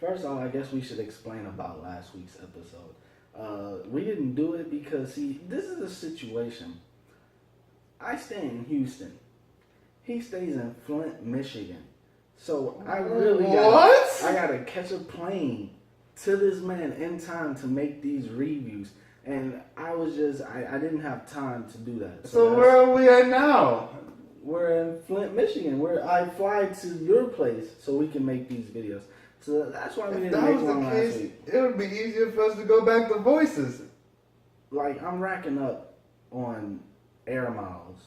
First off, I guess we should explain about last week's episode. We didn't do it because, see, this is a situation. I stay in Houston. He stays in Flint, Michigan. So I really gotta catch a plane to this man in time to make these reviews. And I didn't have time to do that. So where are we at now? We're in Flint, Michigan, where I fly to your place so we can make these videos. So that's why we didn't make one last week. It would be easier for us to go back to voices. Like, I'm racking up on air miles.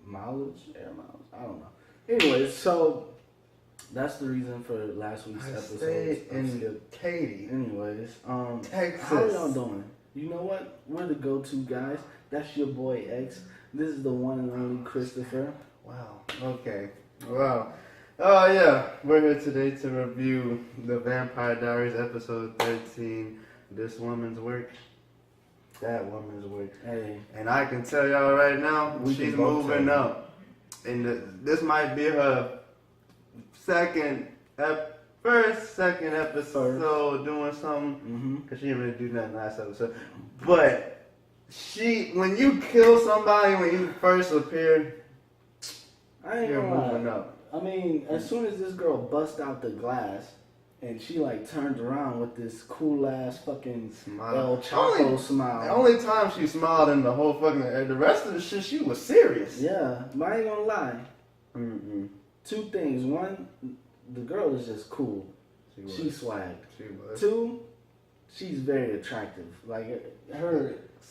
Air miles? I don't know. Anyways, so that's the reason for last week's episode. Stay in Katy. Anyways, Texas. how y'all doing? You know what? We're the go-to guys. That's your boy X. This is the one and only Christopher. Wow. Okay. Wow. Oh yeah, we're here today to review the Vampire Diaries episode 13. This woman's work. That woman's work. Hey. And I can tell y'all right now, she's moving up. And this might be her second episode doing something. Because she didn't really do nothing last episode. But when you kill somebody when you first appear, you're moving up. I mean, as soon as this girl bust out the glass and she like turned around with this cool ass fucking smile. El Chapo smile. The only time she smiled in the whole fucking, the rest of the shit, she was serious. Yeah, but I ain't gonna lie. Two things. One, the girl is just cool. She's swagged. She was. Two, she's very attractive. Like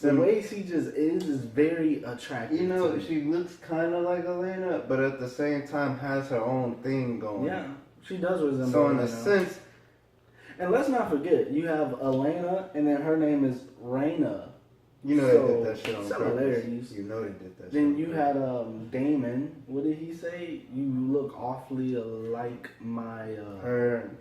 the way she just is very attractive. You know, she looks kind of like Elena, but at the same time has her own thing going. Yeah, she does resemble. So in a sense, and let's not forget, you have Elena, and then her name is Raina. You know they did that shit on purpose. Similarities. You know they did that. Then you had Damon. What did he say? You look awfully like my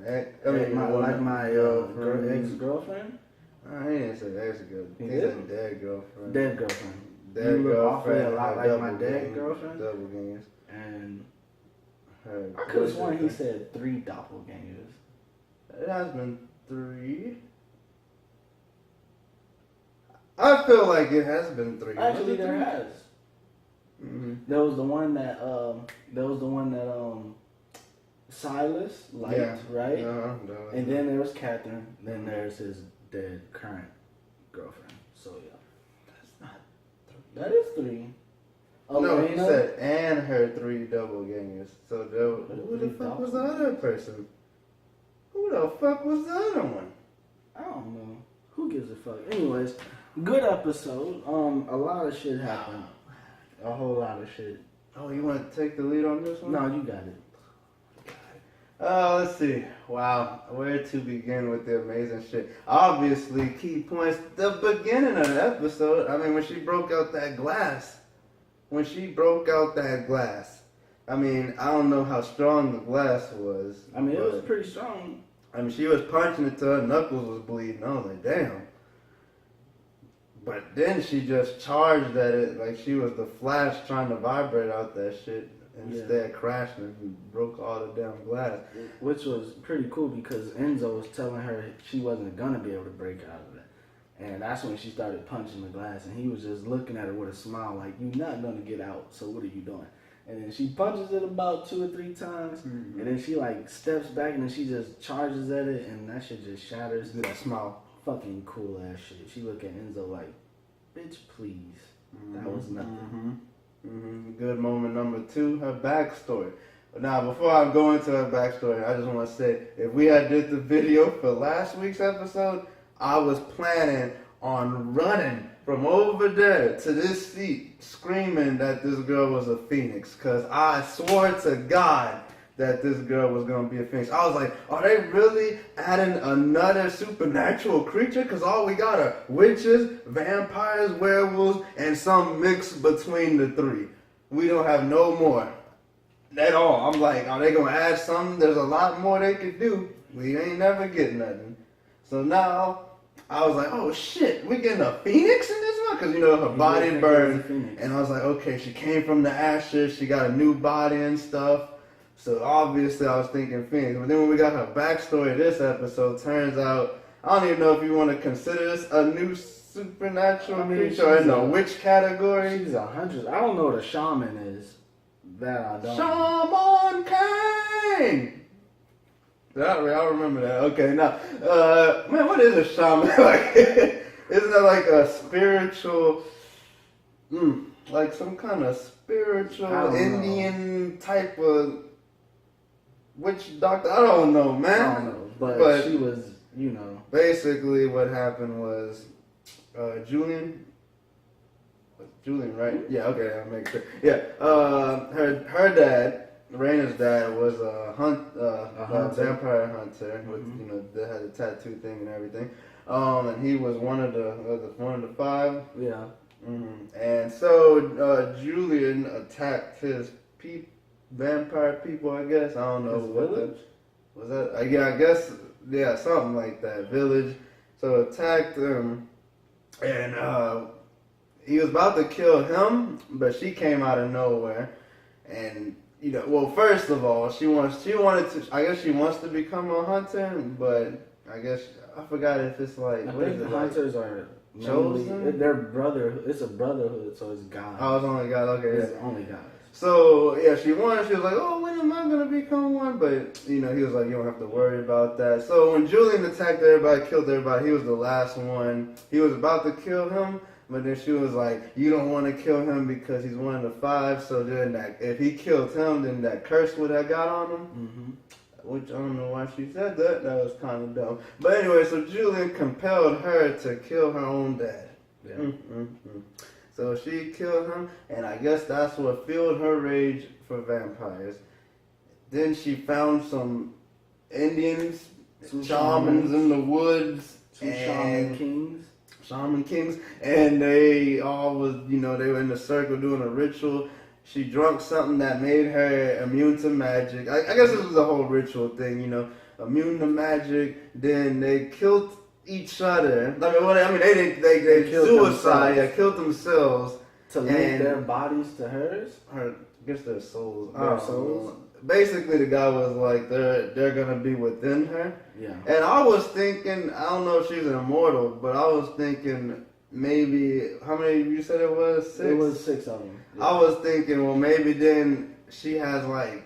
ex-girlfriend. He didn't say ex-girlfriend. He said dead girlfriend. Dead girlfriend. Dead you look awfully girlfriend. a lot like my dead girlfriend. Double games. And her. I could have sworn he said 3 doppelgangers. It has been 3. I feel like it has been 3. Actually, there has. There was the one that Silas liked, right? And then there was Catherine. Then there's his dead current girlfriend. So yeah, that's not 3. That is 3. No, you said and her 3 double gangers. So who the fuck was the other person? Who the fuck was the other one? I don't know. Who gives a fuck? Anyways, good episode. A lot of shit happened. A whole lot of shit. Oh, you want to take the lead on this one? No, you got it. Let's see. Wow, where to begin with the amazing shit? Obviously, key points. The beginning of the episode. I mean, when she broke out that glass. I mean, I don't know how strong the glass was. I mean, it was pretty strong. I mean, she was punching it till her knuckles was bleeding. I was like, damn. But then she just charged at it like she was the Flash trying to vibrate out that shit. Instead, crashed and broke all the damn glass. Which was pretty cool because Enzo was telling her she wasn't going to be able to break out of it. And that's when she started punching the glass. And he was just looking at her with a smile like, you're not going to get out, so what are you doing? And then she punches it about 2 or 3 times. And then she like steps back and then she just charges at it. And that shit just shatters. That smile. Fucking cool ass shit. She look at Enzo like, bitch, please. That was nothing. Good moment number 2, her backstory. Now, before I go into her backstory, I just want to say, if we had did the video for last week's episode, I was planning on running from over there to this seat, screaming that this girl was a phoenix, because I swore to God that this girl was going to be a phoenix. I was like, are they really adding another supernatural creature? Because all we got are witches, vampires, werewolves, and some mix between the 3. We don't have no more at all. I'm like, are they going to add something? There's a lot more they could do. We ain't never get nothing. So now, I was like, oh shit, we getting a phoenix in this one? Because, you know, her body burned. And I was like, okay, she came from the ashes. She got a new body and stuff. So obviously I was thinking Phoenix. But then when we got her backstory this episode, turns out, I don't even know if you want to consider this a new supernatural creature or in the witch category. She's a huntress. I don't know what a shaman is. That I don't. Shaman King! I remember that. Okay, now, man, what is a shaman? Like, isn't that like a spiritual, like some kind of spiritual Indian type of witch doctor? I don't know, man. I don't know, but she was, Basically, what happened was, Julian, right? Yeah, okay, I'll make sure. Yeah, her dad, Raina's dad, was a vampire hunter with that had a tattoo thing and everything. And he was one of the five. Yeah. And so Julian attacked his vampire people. I guess I don't know what village? Was that. Yeah, I guess something like that. Village. So attacked them, and he was about to kill him, but she came out of nowhere, and well, first of all, she wanted to. I guess she wants to become a hunter, but I guess I forgot if it's like. I think hunters are chosen. They're brother. It's a brotherhood, so it's guys. Oh, it's only guys. Okay, it's only guys. So yeah, she wanted. She was like, "Oh, when am I gonna become one?" But he was like, "You don't have to worry about that." So when Julian attacked everybody, killed everybody, he was the last one. He was about to kill him. But then she was like, "You don't want to kill him because he's one of the five. So then, if he killed him, then that curse would have got on him." Which I don't know why she said that. That was kind of dumb. But anyway, so Julian compelled her to kill her own dad. Yeah. So she killed him, and I guess that's what fueled her rage for vampires. Then she found some Indians, shamans in the woods, shaman kings, and they all was, they were in a circle doing a ritual. She drunk something that made her immune to magic. I guess this was the whole ritual thing, immune to magic. Then they killed each other. They killed suicide. Yeah, killed themselves to link their bodies to hers. I guess their souls. Their souls. Basically, the guy was like, they're gonna be within her. Yeah. And I was thinking, I don't know if she's an immortal, but I was thinking maybe, how many you said it was? 6? It was 6 of them. Yeah. I was thinking, well, maybe then she has like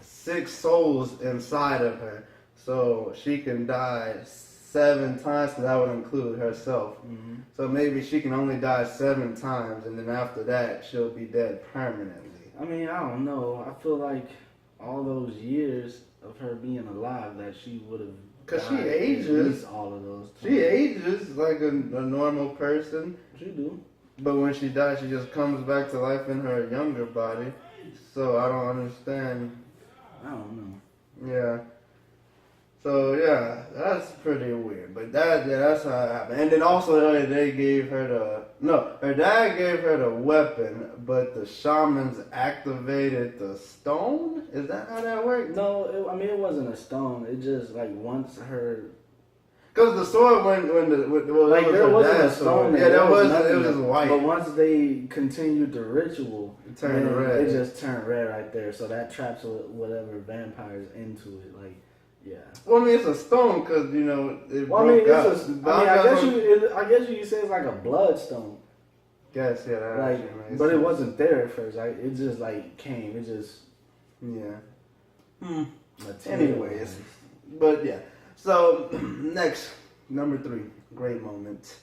6 souls inside of her, so she can die 7 times, because that would include herself. So maybe she can only die 7 times, and then after that, she'll be dead permanently. I mean, I don't know. I feel like all those years of her being alive, that she would have. Because she ages. All of those. She ages like a normal person. She do. But when she dies, she just comes back to life in her younger body. So I don't understand. I don't know. Yeah. So yeah, that's pretty weird. But that's how it happened. And then also they gave her her dad gave her the weapon, but the shamans activated the stone. Is that how that worked? No, it wasn't a stone. It just like once her. Because the sword there wasn't a stone. Yeah, there was. It was just white. But once they continued the ritual, it turned red. It just turned red right there. So that traps whatever vampires into it. Like, yeah. Well, I mean, it's a stone because it well, broke out. I guess you could say it's like a bloodstone. Yes, yeah, that like, actually makes but sense. it wasn't there at first. Like, it just like came. It just Anyways, but yeah. So next, number 3, great moment,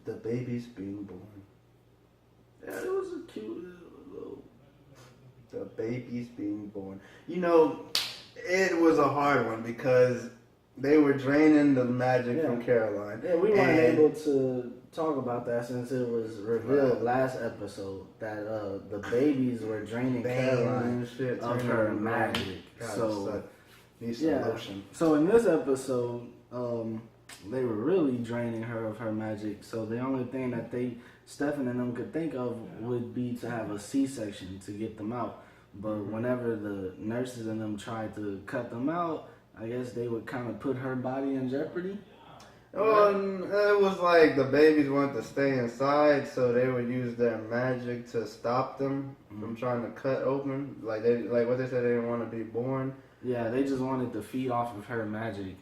the baby's being born. Yeah, it was a cute little. The baby's being born. It was a hard one because they were draining the magic from Caroline. Yeah, we weren't able to talk about that since it was revealed last episode that the babies were draining Caroline of her magic. So lotion. So in this episode, they were really draining her of her magic. So the only thing that Stefan and them could think of would be to have a C-section to get them out. But whenever the nurses and them tried to cut them out, I guess they would kind of put her body in jeopardy. It was like the babies wanted to stay inside, so they would use their magic to stop them from trying to cut open. Like what they said, they didn't want to be born. Yeah, they just wanted to feed off of her magic,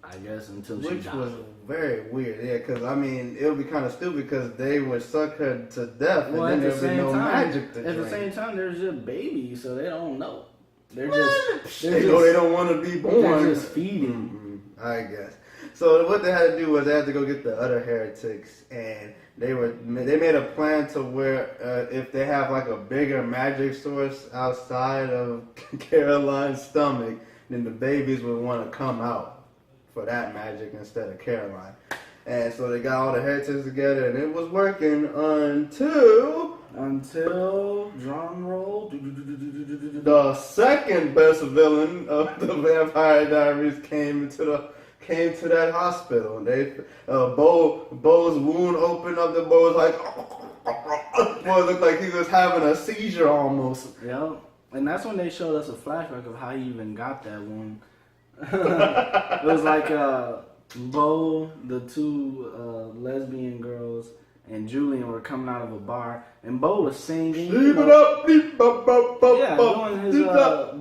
I guess, until she died. Which was very weird, yeah, because, I mean, it would be kind of stupid because they would suck her to death and then there would be no magic to drink. At the same time, they're just babies, so they don't know. They don't want to be born. They're just feeding. I guess. So what they had to do was they had to go get the other heretics, and they made a plan to where if they have like a bigger magic source outside of Caroline's stomach, then the babies would want to come out for that magic instead of Caroline. And so they got all the heretics together, and it was working until drum roll, the second best villain of the Vampire Diaries came to that hospital. And they Bo's wound opened up. The Bo was like, boy, looked like he was having a seizure almost. Yeah, and that's when they showed us a flashback of how he even got that wound. It was like Bo, the two lesbian girls, and Julian were coming out of a bar, and Bo was singing. Doing his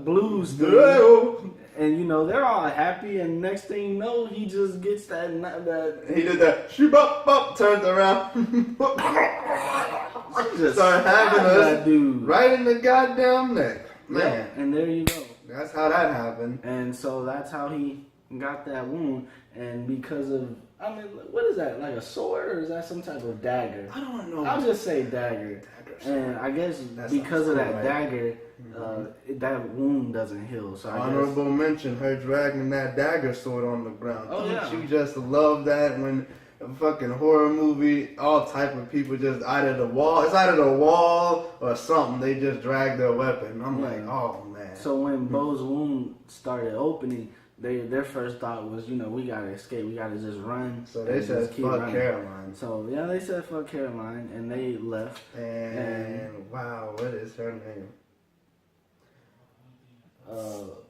blues thing. And they're all happy, and next thing you know, he just gets that. He did that. She turned around. Just started having that dude right in the goddamn neck, man. Yeah, and there you go. That's how that happened. And so that's how he got that wound, and because of, what is that? Like a sword, or is that some type of dagger? I don't know. I'll just say dagger. And I guess because of that dagger, that wound doesn't heal. So honorable mention, her dragging that dagger sword on the ground. Oh, yeah. You just love that when a fucking horror movie, all type of people just either the wall, it's either the wall or something. They just drag their weapon. I'm like, oh man. So when Bo's wound started opening, their first thought was, we gotta escape, we gotta just run. So they said fuck Caroline. So yeah, they said fuck Caroline, and they left. And wow, what is her name?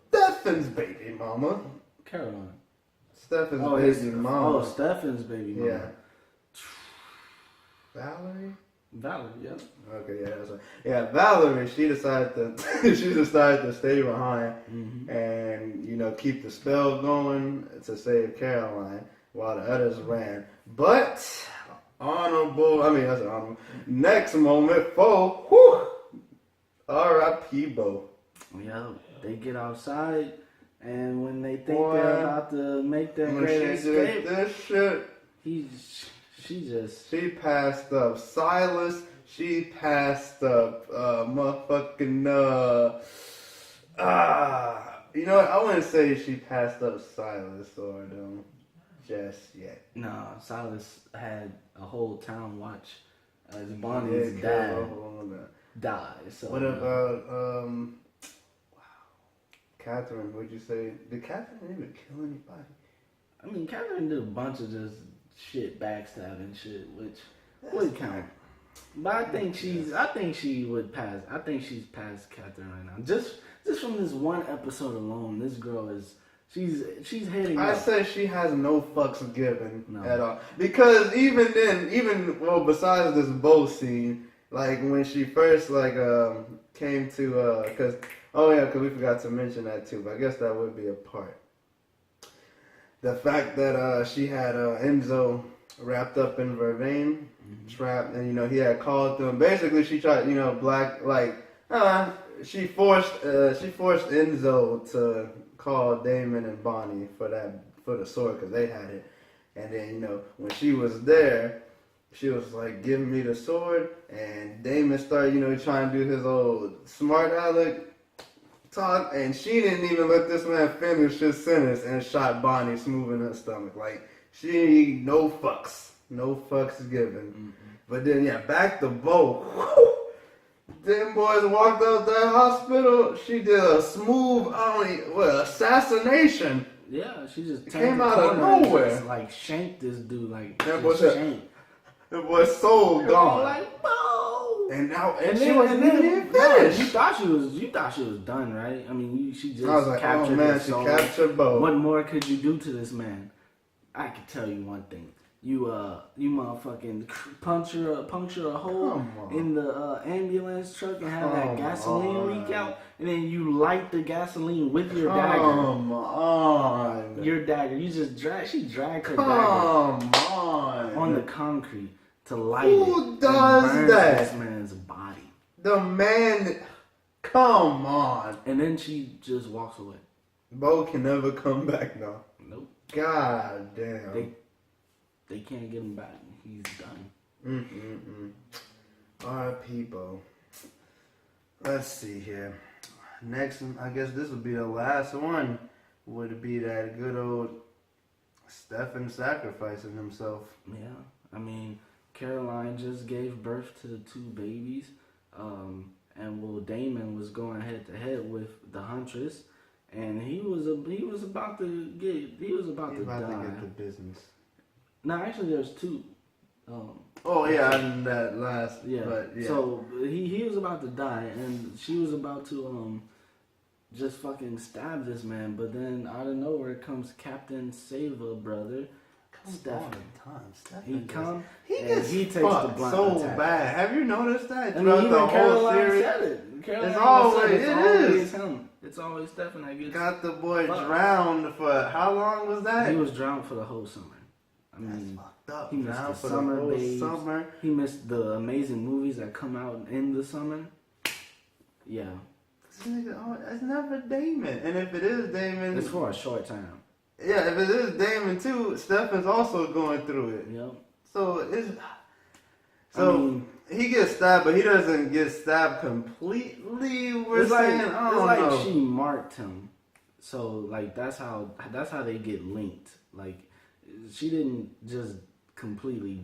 Stefan's baby mama. Caroline. Stefan's baby mama. Oh, Stefan's baby mama. Yeah. Valerie, yeah. Okay, yeah, that's right. Yeah, Valerie, she decided to stay behind and keep the spell going to save Caroline while the others ran. But next moment, R.I.P. Bo. Yeah, they get outside, and when they think they're about to make their great escape, this shit, she passed up Silas. She passed up motherfucking you know what? I wouldn't say she passed up Silas or them just yet. No, Silas had a whole town watch as Bonnie's dad died. So what about Catherine? Would you say did Catherine even kill anybody? Catherine did a bunch of just shit, backstabbing shit, which would count. But I think she would pass. I think she's past Catherine right now. Just from this one episode alone, this girl she's heading up. I say she has no fucks given at all. Because even then, besides this Bo scene, like when she first came to because we forgot to mention that too. But I guess that would be a part. The fact that she had Enzo wrapped up in vervain, trapped, and he had called them. Basically, she tried, she forced Enzo to call Damon and Bonnie for the sword because they had it. And then when she was there, she was like, "Give me the sword," and Damon started trying to do his old smart aleck talk, and she didn't even let this man finish his sentence and shot Bonnie smooth in her stomach. Like, she, no fucks given. But then, back to Bo. Them boys walked out that hospital. She did a smooth, assassination. Yeah, she just came out of nowhere. Just, shanked this dude. That boy's soul gone. Like, Bo! And then she wasn't even finished. You thought she was done, right? She just I was like, captured oh man, his she soul. captured Bo. What more could you do to this man? I can tell you one thing. You motherfucking puncture a hole in the ambulance truck and have that gasoline leak out, and then you light the gasoline with your dagger. Come on. Your dagger. You just she dragged her Come dagger on the concrete to light it. Who does and burns that? This man's body. The man. Come on. And then she just walks away. Bo can never come back now. Nope. God damn. They can't get him back. He's done. R.I.P. Bo. Let's see here. Next, I guess this will be the last one. Would be that good old Stephen sacrificing himself. Yeah. I mean, Caroline just gave birth to 2 babies. And Damon was going head to head with the Huntress. And he was about to die. get the business. No, actually, there's 2. And that last. Yeah. But yeah. So he was about to die, and she was about to just fucking stab this man. But then out of nowhere comes Captain Sava, brother. Stefan. He takes the blunt so attack. bad. Have you noticed that? I mean, even the whole Caroline series, said it. Caroline it's always said it is him. It's always Stefan that gets got the boy fucked. drowned for how long was that? He was drowned for the whole summer. I mean, that's fucked up. he missed Drowned the for summer the whole babes. summer. He missed the amazing movies that come out in the summer. Yeah. This nigga, it's never Damon. And if it is Damon, It's for a short time. yeah, if it is Damon too, Stefan's also going through it. Yep. So it's I mean, he gets stabbed, but he doesn't get stabbed completely. We're it's saying, like, I don't know. she marked him. So like that's how they get linked. Like she didn't just completely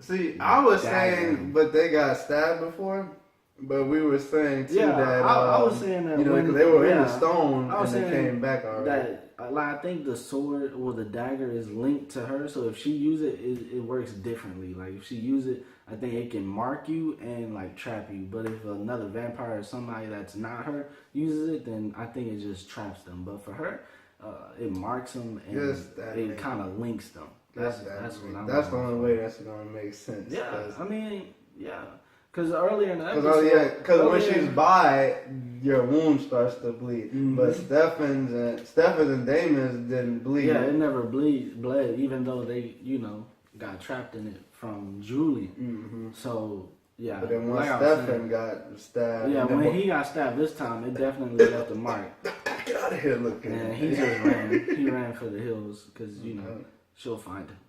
See, I was dagger saying, him. but they got stabbed before. But we were saying too Yeah, that I was saying that because when- they were in yeah, the stone I was and they saying came back already. that I think the sword or the dagger is linked to her, so if she use it, it works differently. Like if she use it, I think it can mark you and like trap you. But if another vampire or somebody that's not her uses it, then I think it just traps them. But for her, it marks them and it kind of links them. That's the only way that's gonna make sense. Yeah, I mean, yeah. Because earlier in the Because episode, when she's by, your wound starts to bleed. Mm-hmm. But Stefan's and Damon's didn't bleed. yeah, it never bled, even though they, got trapped in it from Julie. Mm-hmm. So yeah. But then once like I was Stefan saying, got stabbed, yeah, when he got stabbed this time, it definitely left a mark. get out of here, looking. And he just ran. He ran for the hills because she'll find him.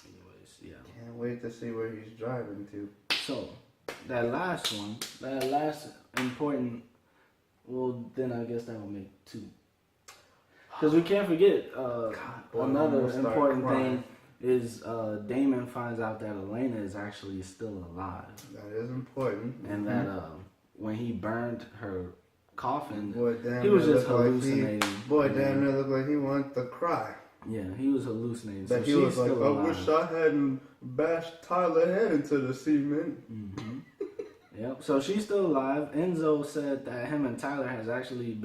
Anyways, yeah. Can't wait to see where he's driving to. So. That last important, well, then I guess that will make 2. Because we can't forget, another important thing is Damon finds out that Elena is actually still alive. That is important. And that when he burned her coffin, boy, he was just hallucinating. Damn near looked like he wanted to cry. Yeah, he was hallucinating. But so he was she's like, still alive. I wish I hadn't bashed Tyler head into the cement. Mm-hmm. Yep. So she's still alive. Enzo said that him and Tyler has actually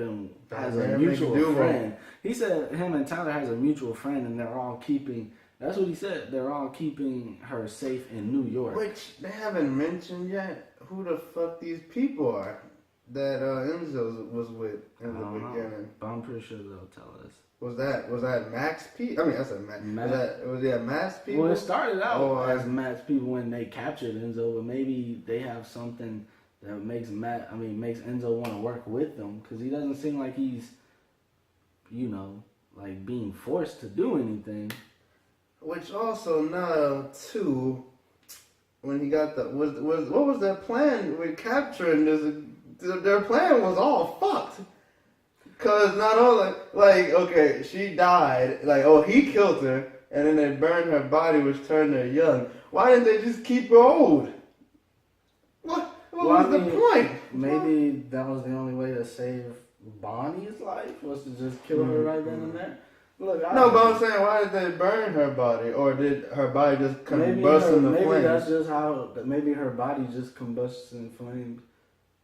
has a mutual friend. He said him and Tyler has a mutual friend, and they're all keeping. That's what he said. They're all keeping her safe in New York. Which they haven't mentioned yet who the fuck these people are that Enzo was with in the beginning. But I'm pretty sure they'll tell us. Was that Max people? I mean, that's a Max. Was that Max people? Well, it started out as Matt's people when they captured Enzo, but maybe they have something that makes makes Enzo want to work with them, because he doesn't seem like he's, like being forced to do anything. Which also now too, when he got what was their plan with capturing this? Their plan was all fucked. Cause not only okay, she died, he killed her, and then they burned her body, which turned her young. Why didn't they just keep her old? What was the point? Maybe that was the only way to save Bonnie's life, was to just kill her right then and there. Look, but I'm saying, why did they burn her body, or did her body just combust in the flames? Maybe that's just how. Maybe her body just combusts in flames.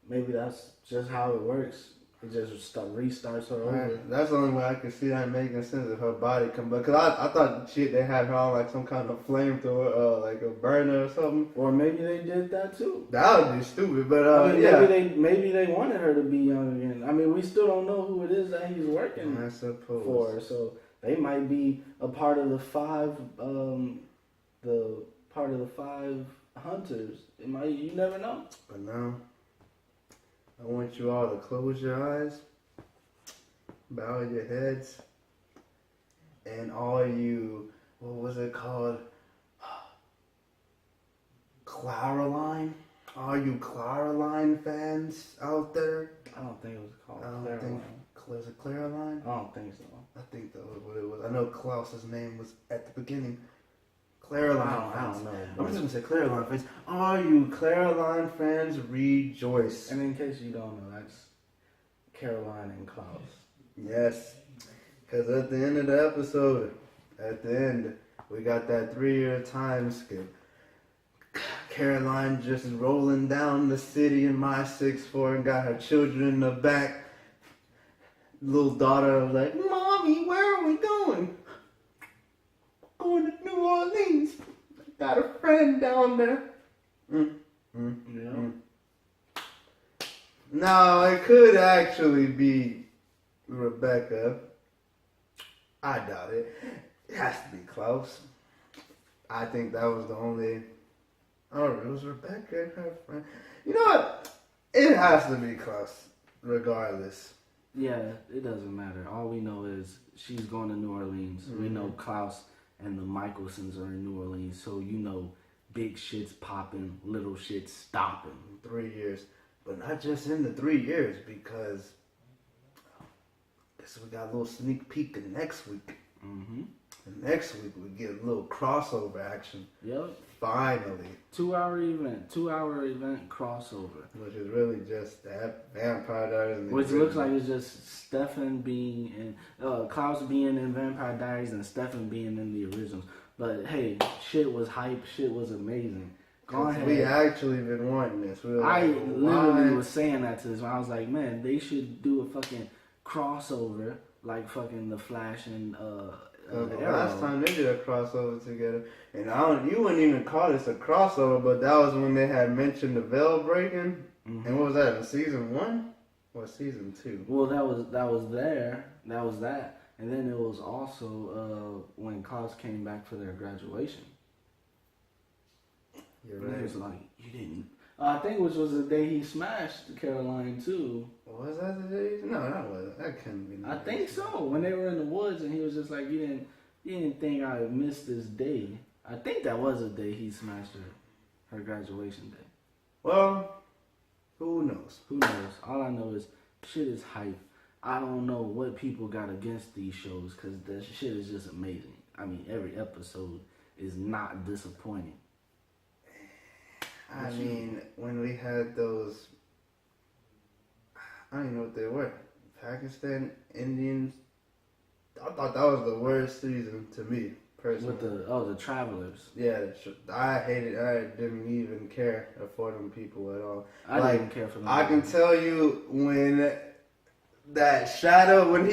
Maybe that's just how it works. It just restarts her over. That's the only way I could see that making sense if her body come back. Cause I thought shit they had her on like some kind of flamethrower, like a burner or something. Or maybe they did that too. That would be stupid, but I mean, yeah. maybe they wanted her to be young again. I mean, we still don't know who it is that he's working I suppose. for. So they might be a part of the five hunters. It might. You never know. But now, I want you all to close your eyes, bow your heads, and all you, what was it called? Claraline? All you Claraline fans out there? I don't think it was called Was it Claraline? I don't think so. I think that was what it was. I know Klaus's name was at the beginning. Claraline I fans. don't know. I'm just gonna say Claraline fans. All you Claraline fans, rejoice. And in case you don't know, that's Caroline and Klaus. Yes, because at the end of the episode, we got that 3-year time skip. Caroline just rolling down the city in my 6'4" and got her children in the back. Little daughter was like, "Mommy, where are we going?" "Going to New Orleans. Got a friend down there." No, it could actually be Rebecca. I doubt it. It has to be Klaus. I think that was the only... Oh, it was Rebecca and her friend. You know what? It has to be Klaus, regardless. Yeah, it doesn't matter. All we know is she's going to New Orleans. Mm-hmm. We know Klaus and the Michelsons are in New Orleans, so you know big shit's popping, little shit's stopping. 3 years. But not just in the 3 years, because guess we got a little sneak peek of next week. Mm-hmm. And next week we get a little crossover action. Yep. Finally. 2-hour event crossover. Which is really just that Vampire Diaries. Which looks like it's just Stefan being in, Klaus being in Vampire Diaries and Stefan being in the originals. But hey, shit was hype, shit was amazing. Go ahead. We actually been wanting this. I literally was saying that to this one. I was like, man, they should do a fucking crossover like fucking The Flash and the last time they did a crossover together, and you wouldn't even call this a crossover, but that was when they had mentioned the veil breaking. Mm-hmm. And what was that, in season 1 or season 2? Well, that was that, and then it was also when Klaus came back for their graduation. You're right. He was like, you didn't. I think which was the day he smashed Caroline too. Was that the day? No, that couldn't be. I think so. When they were in the woods and he was just like, you didn't think I missed this day. I think that was the day he smashed her graduation day. Well, who knows? Who knows? All I know is shit is hype. I don't know what people got against these shows because the shit is just amazing. I mean, every episode is not disappointing. I mean, when we had those, I don't even know what they were, Pakistan, Indians, I thought that was the worst season to me, personally. With the Travelers. Yeah, I hated, I didn't even care for them people at all. I didn't care for them. I can tell you when that shadow, when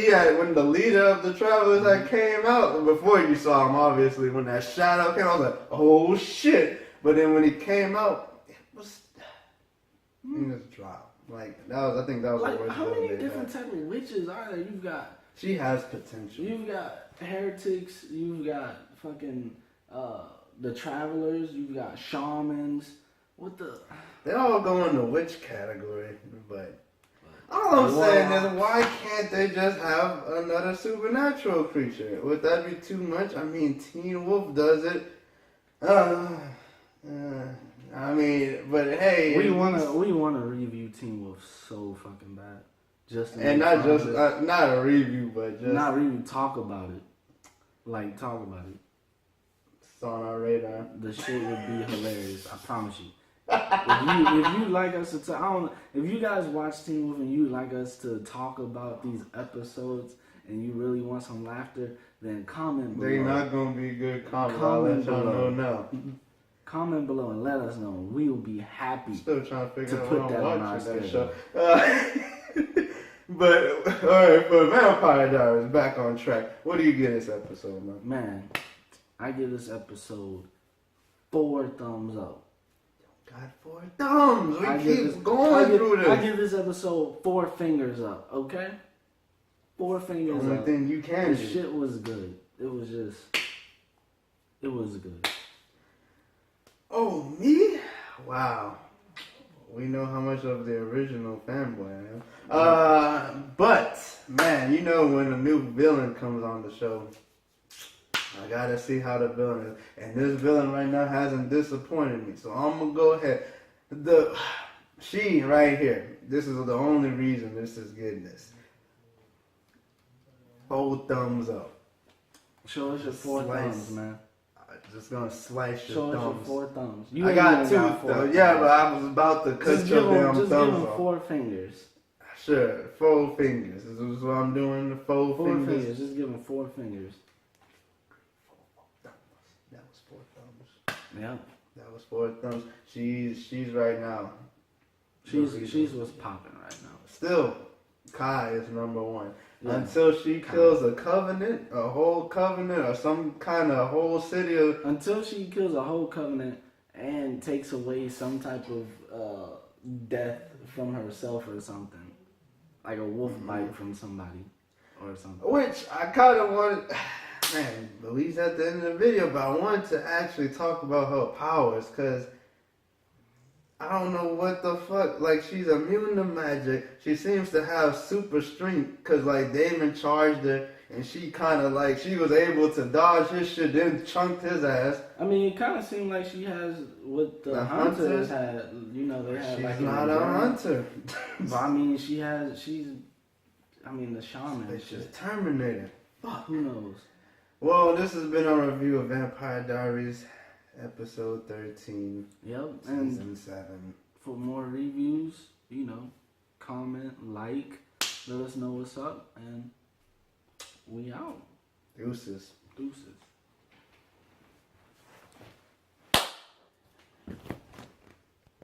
the leader of the Travelers that came out, before you saw him obviously, when that shadow came out, I was like, oh shit. But then when he came out, it was drop. Like that was, I think that was like, the worst. How many different type of witches are there? You've got. She has potential. You've got heretics. You've got fucking the Travelers. You've got shamans. What the? They all go in the witch category, but all I'm saying is, why can't they just have another supernatural creature? Would that be too much? I mean, Teen Wolf does it. I mean, but hey, we wanna review Teen Wolf so fucking bad, not a review, but just not review. Talk about it, talk about it. It's on our radar. The shit would be hilarious. I promise you. If you like us to talk, if you guys watch Teen Wolf and you like us to talk about these episodes and you really want some laughter, then comment below. They're not gonna be good comments. I'll let y'all know now. Comment below and let us know. We will be happy. Still trying to figure out put how that I'm on our watching that schedule. show. But alright, for Vampire Diaries, back on track. What do you get this episode, man? Man, I give this episode 4 thumbs up. Got 4 thumbs. We keep going through this. I give this episode 4 fingers up. Okay, 4 fingers up. The only thing you can The do. shit was good. It was good. Oh, me? Wow. We know how much of the original fanboy I am. But, man, you know when a new villain comes on the show, I gotta see how the villain is. And this villain right now hasn't disappointed me. So I'm gonna go ahead. She right here, this is the only reason this is getting this. 4 thumbs up. Show us your 4 thumbs, man. Just gonna slice your Show us thumbs. your 4 thumbs. I got 2 thumbs. Yeah, but I was about to cut your damn just thumbs give him off. 4 fingers. Sure, 4 fingers. This is what I'm doing. The 4 fingers. Just give him 4 fingers. That was 4 thumbs. Yeah. That was 4 thumbs. She's right now. She's what's popping right now. Still, Kai is number 1. Yeah. Until she kills a covenant, a whole covenant, or some kind of whole city of... Until she kills a whole covenant and takes away some type of death from herself or something. Like a wolf bite from somebody or something. Which I kind of wanted... Man, Louise at the end of the video, but I wanted to actually talk about her powers, because... I don't know what the fuck. Like, she's immune to magic. She seems to have super strength because, like, Damon charged her and she kind of, like, she was able to dodge his shit, then chunked his ass. I mean, it kind of seemed like she has what the hunters had. You know, they had She's like not a hunter. But, I mean, the shaman. It's just Terminator. Fuck, who knows? Well, this has been our review of Vampire Diaries. Episode 13. Yep. Season And 7. for more reviews, you know, comment, like, let us know what's up, and we out. Deuces. Deuces.